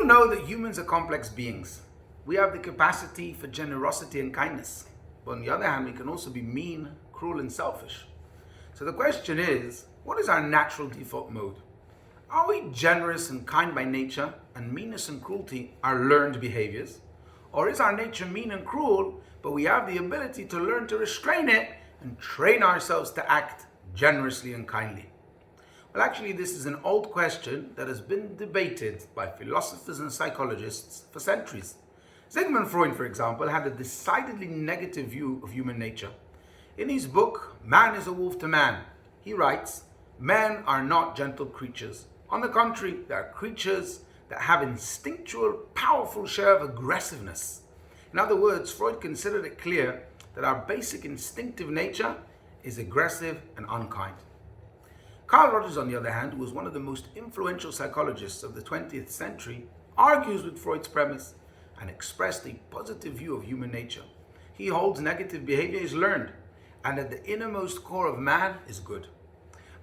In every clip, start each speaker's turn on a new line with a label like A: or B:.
A: know that humans are complex beings. We have the capacity for generosity and kindness. But on the other hand, we can also be mean, cruel, and selfish. So the question is, what is our natural default mode? Are we generous and kind by nature, and meanness and cruelty are learned behaviors? Or is our nature mean and cruel, but we have the ability to learn to restrain it and train ourselves to act generously and kindly? Well, actually, this is an old question that has been debated by philosophers and psychologists for centuries. Sigmund Freud, for example, had a decidedly negative view of human nature. In his book, Man is a Wolf to Man, he writes, men are not gentle creatures. On the contrary, they are creatures that have instinctual, powerful share of aggressiveness. In other words, Freud considered it clear that our basic instinctive nature is aggressive and unkind. Carl Rogers, on the other hand, who was one of the most influential psychologists of the 20th century, argues with Freud's premise and expressed a positive view of human nature. He holds negative behavior is learned, and that the innermost core of man is good.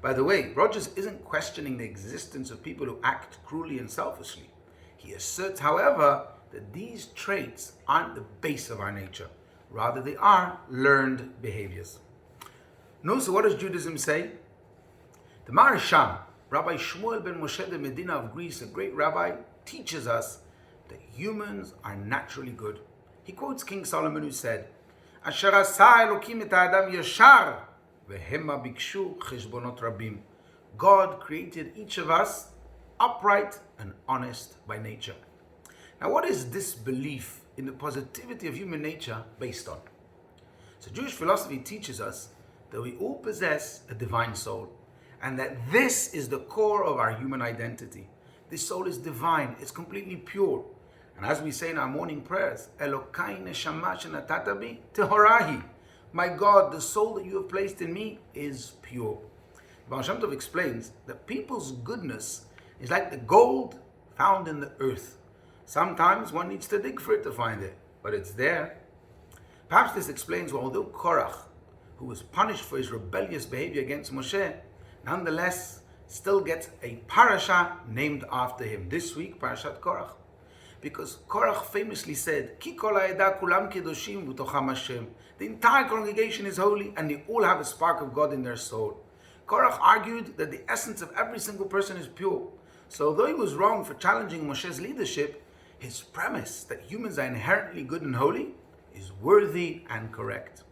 A: By the way, Rogers isn't questioning the existence of people who act cruelly and selfishly. He asserts, however, that these traits aren't the base of our nature. Rather, they are learned behaviors. No, so what does Judaism say? The Maharsham, Rabbi Shmuel ben Moshe de Medina of Greece, a great rabbi, teaches us that humans are naturally good. He quotes King Solomon, who said, Asher asa Elokim et ha'adam yashar, vehema bikshu cheshbonot rabim. God created each of us upright and honest by nature. Now, what is this belief in the positivity of human nature based on? So Jewish philosophy teaches us that we all possess a divine soul, and that this is the core of our human identity. This soul is divine, it's completely pure. And as we say in our morning prayers, Elokai neshama shenatata bi tehorahi. My God, the soul that you have placed in me is pure. Baal Shem Tov explains that people's goodness is like the gold found in the earth. Sometimes one needs to dig for it to find it, but it's there. Perhaps this explains why although Korach, who was punished for his rebellious behavior against Moshe, nonetheless still gets a parasha named after him. This week, Parashat Korach. Because Korach famously said, Ki kol ha'edah kulam kedoshim v'tocham Hashem. The entire congregation is holy and they all have a spark of God in their soul. Korach argued that the essence of every single person is pure. So although he was wrong for challenging Moshe's leadership, his premise that humans are inherently good and holy is worthy and correct.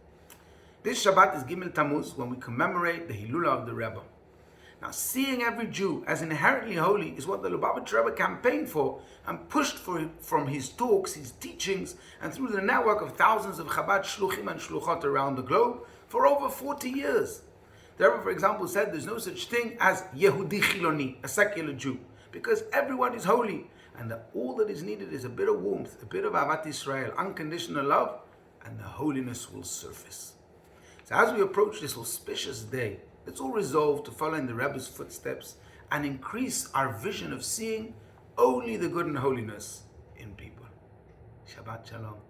A: This Shabbat is Gimel tamuz, when we commemorate the Hilula of the Rebbe. Now, seeing every Jew as inherently holy is what the Lubavitcher Rebbe campaigned for and pushed for from his talks, his teachings, and through the network of thousands of Chabad shluchim and shluchot around the globe for over 40 years. The Rebbe, for example, said there's no such thing as Yehudi Chiloni, a secular Jew, because everyone is holy, and that all that is needed is a bit of warmth, a bit of Ahavat Israel, unconditional love, and the holiness will surface. So as we approach this auspicious day, let's all resolve to follow in the Rebbe's footsteps and increase our vision of seeing only the good and holiness in people. Shabbat Shalom.